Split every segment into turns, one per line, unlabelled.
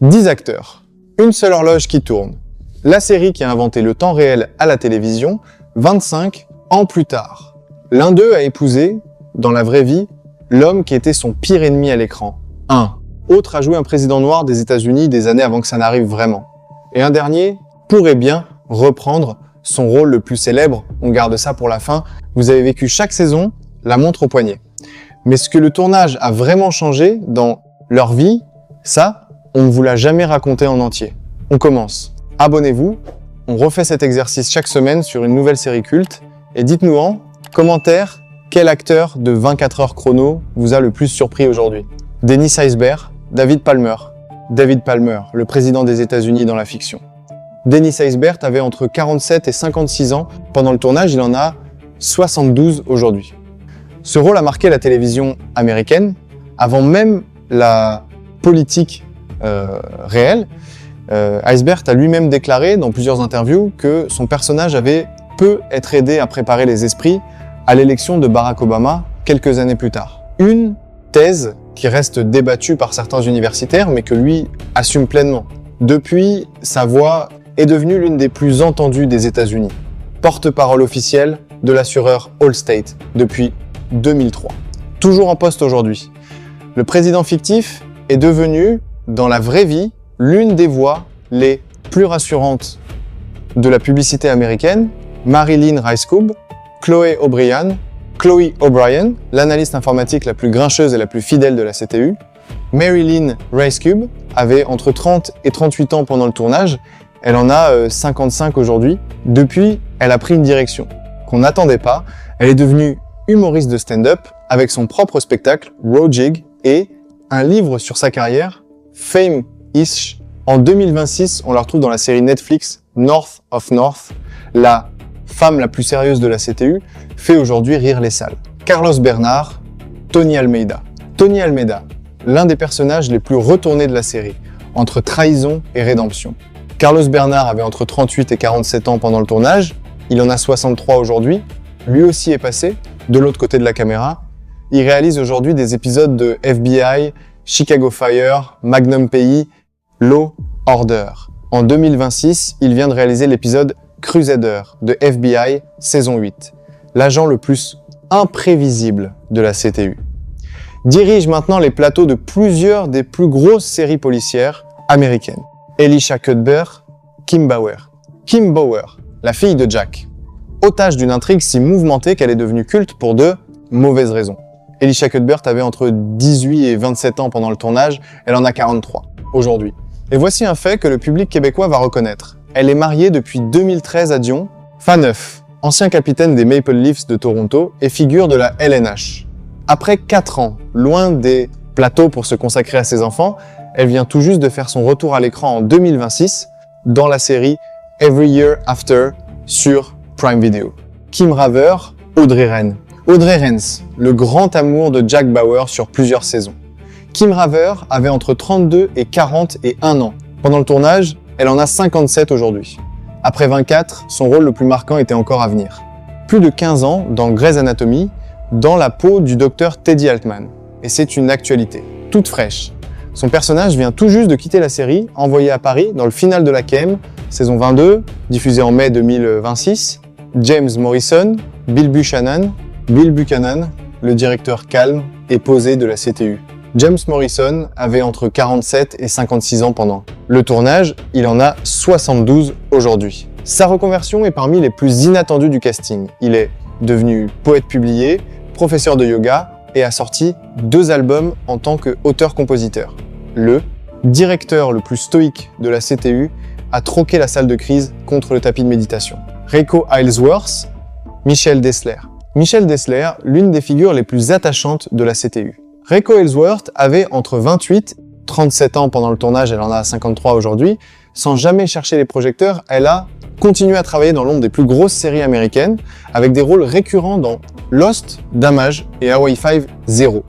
10 acteurs, une seule horloge qui tourne. La série qui a inventé le temps réel à la télévision, 25 ans plus tard. L'un d'eux a épousé, dans la vraie vie, l'homme qui était son pire ennemi à l'écran. Un autre a joué un président noir des États-Unis des années avant que ça n'arrive vraiment. Et un dernier pourrait bien reprendre son rôle le plus célèbre, on garde ça pour la fin. Vous avez vécu chaque saison la montre au poignet. Mais ce que le tournage a vraiment changé dans leur vie, ça, on ne vous l'a jamais raconté en entier. On commence. Abonnez-vous, on refait cet exercice chaque semaine sur une nouvelle série culte. Et dites-nous en commentaire quel acteur de 24 heures chrono vous a le plus surpris aujourd'hui. Dennis Haysbert, David Palmer. David Palmer, le président des États-Unis dans la fiction. Dennis Haysbert avait entre 47 et 56 ans. Pendant le tournage, il en a 72 aujourd'hui. Ce rôle a marqué la télévision américaine avant même la politique réelle. Haysbert a lui-même déclaré dans plusieurs interviews que son personnage avait peu être aidé à préparer les esprits à l'élection de Barack Obama quelques années plus tard. Une thèse qui reste débattue par certains universitaires, mais que lui assume pleinement. Depuis, sa voix est devenue l'une des plus entendues des États-Unis. Porte-parole officielle de l'assureur Allstate depuis 2003. Toujours en poste aujourd'hui. Le président fictif est devenu, dans la vraie vie, l'une des voix les plus rassurantes de la publicité américaine. Marilyn Rice-Cube, Chloe O'Brien, l'analyste informatique la plus grincheuse et la plus fidèle de la CTU. Marilyn Rice-Cube avait entre 30 et 38 ans pendant le tournage. Elle en a 55 aujourd'hui. Depuis, elle a pris une direction qu'on n'attendait pas. Elle est devenue humoriste de stand-up avec son propre spectacle, Raw Jig, et un livre sur sa carrière, Fame-ish. En 2026, on la retrouve dans la série Netflix North of North. La femme la plus sérieuse de la CTU fait aujourd'hui rire les salles. Carlos Bernard, Tony Almeida. Tony Almeida, l'un des personnages les plus retournés de la série, entre trahison et rédemption. Carlos Bernard avait entre 38 et 47 ans pendant le tournage, il en a 63 aujourd'hui, lui aussi est passé de l'autre côté de la caméra. Il réalise aujourd'hui des épisodes de FBI, Chicago Fire, Magnum PI, Law Order. En 2026, il vient de réaliser l'épisode Crusader de FBI saison 8, l'agent le plus imprévisible de la CTU. Dirige maintenant les plateaux de plusieurs des plus grosses séries policières américaines. Elisha Cuthbert, Kim Bauer. Kim Bauer, la fille de Jack. Otage d'une intrigue si mouvementée qu'elle est devenue culte pour de mauvaises raisons. Elisha Cuthbert avait entre 18 et 27 ans pendant le tournage, elle en a 43 aujourd'hui. Et voici un fait que le public québécois va reconnaître. Elle est mariée depuis 2013 à Dion, Phaneuf, ancien capitaine des Maple Leafs de Toronto et figure de la LNH. Après 4 ans, loin des plateaux pour se consacrer à ses enfants, elle vient tout juste de faire son retour à l'écran en 2026 dans la série Every Year After sur Prime Video. Kim Raver, Audrey Wren. Audrey Wren, le grand amour de Jack Bauer sur plusieurs saisons. Kim Raver avait entre 32 et 41 ans. Pendant le tournage, elle en a 57 aujourd'hui. Après 24, son rôle le plus marquant était encore à venir. Plus de 15 ans dans Grey's Anatomy, dans la peau du docteur Teddy Altman. Et c'est une actualité, toute fraîche. Son personnage vient tout juste de quitter la série, envoyé à Paris dans le final de la KM, saison 22, diffusée en mai 2026. James Morrison, Bill Buchanan, le directeur calme et posé de la CTU. James Morrison avait entre 47 et 56 ans pendant le tournage, il en a 72 aujourd'hui. Sa reconversion est parmi les plus inattendues du casting. Il est devenu poète publié, professeur de yoga et a sorti 2 albums en tant qu'auteur-compositeur. Le directeur le plus stoïque de la CTU a troqué la salle de crise contre le tapis de méditation. Reiko Aylesworth, Michelle Dessler. Michelle Dessler, l'une des figures les plus attachantes de la CTU. Reiko Aylesworth avait entre 28 et 37 ans pendant le tournage, elle en a 53 aujourd'hui. Sans jamais chercher les projecteurs, elle a continué à travailler dans l'ombre des plus grosses séries américaines, avec des rôles récurrents dans Lost, Damage et Hawaii 5-0.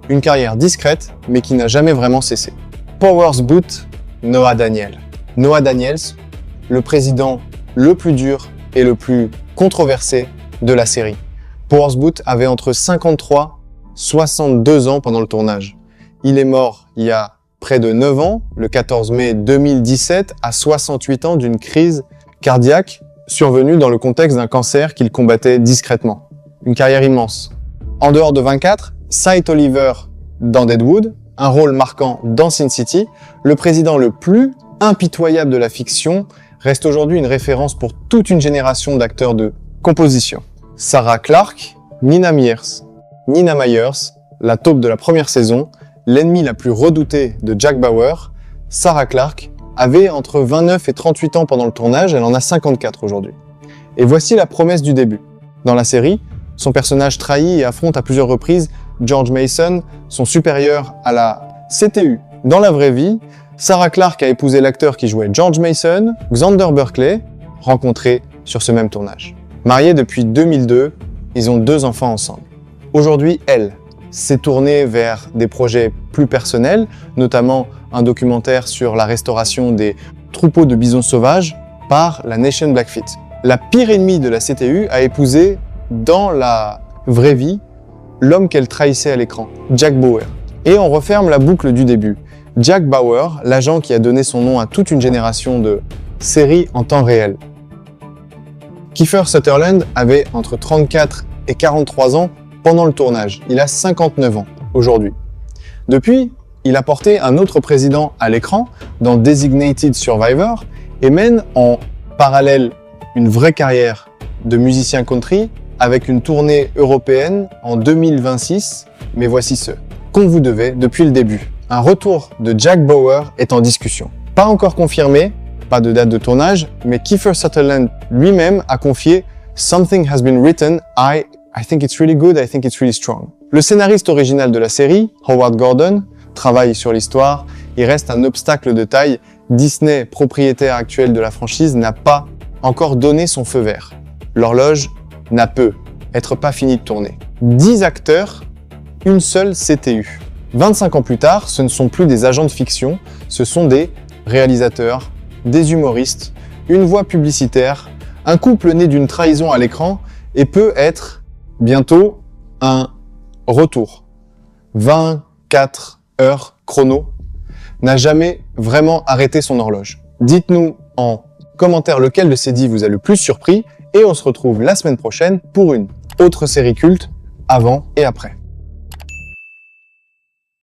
Une carrière discrète, mais qui n'a jamais vraiment cessé. Powers Boot, Noah Daniel. Noah Daniels, le président le plus dur et le plus controversé de la série. Powers Boot avait entre 53 et 62 ans pendant le tournage. Il est mort il y a près de 9 ans, le 14 mai 2017, à 68 ans d'une crise cardiaque survenue dans le contexte d'un cancer qu'il combattait discrètement. Une carrière immense. En dehors de 24, Sight Oliver dans Deadwood, un rôle marquant dans Sin City, le président le plus impitoyable de la fiction reste aujourd'hui une référence pour toute une génération d'acteurs de composition. Sarah Clarke, Nina Myers. Nina Myers, la taupe de la première saison, l'ennemie la plus redoutée de Jack Bauer, Sarah Clarke, avait entre 29 et 38 ans pendant le tournage, elle en a 54 aujourd'hui. Et voici la promesse du début. Dans la série, son personnage trahit et affronte à plusieurs reprises George Mason, son supérieur à la CTU. Dans la vraie vie, Sarah Clarke a épousé l'acteur qui jouait George Mason, Xander Berkeley, rencontrés sur ce même tournage. Mariés depuis 2002, ils ont 2 enfants ensemble. Aujourd'hui, elle s'est tournée vers des projets plus personnels, notamment un documentaire sur la restauration des troupeaux de bisons sauvages par la Nation Blackfeet. La pire ennemie de la CTU a épousé, dans la vraie vie, l'homme qu'elle trahissait à l'écran, Jack Bauer. Et on referme la boucle du début. Jack Bauer, l'agent qui a donné son nom à toute une génération de séries en temps réel. Kiefer Sutherland avait entre 34 et 43 ans pendant le tournage. Il a 59 ans aujourd'hui. Depuis, il a porté un autre président à l'écran dans Designated Survivor et mène en parallèle une vraie carrière de musicien country avec une tournée européenne en 2026. Mais voici ce qu'on vous devait depuis le début. Un retour de Jack Bauer est en discussion. Pas encore confirmé, pas de date de tournage, mais Kiefer Sutherland lui-même a confié « Something has been written, I think it's really good, I think it's really strong ». Le scénariste original de la série, Howard Gordon, travaille sur l'histoire. Il reste un obstacle de taille. Disney, propriétaire actuel de la franchise, n'a pas encore donné son feu vert. L'horloge n'a peut être pas finie de tourner. 10 acteurs, une seule CTU. 25 ans plus tard, ce ne sont plus des agents de fiction, ce sont des réalisateurs, des humoristes, une voix publicitaire, un couple né d'une trahison à l'écran et peut être bientôt un retour. 24 heures chrono n'a jamais vraiment arrêté son horloge. Dites-nous en commentaire lequel de ces 10 vous a le plus surpris et on se retrouve la semaine prochaine pour une autre série culte avant et après.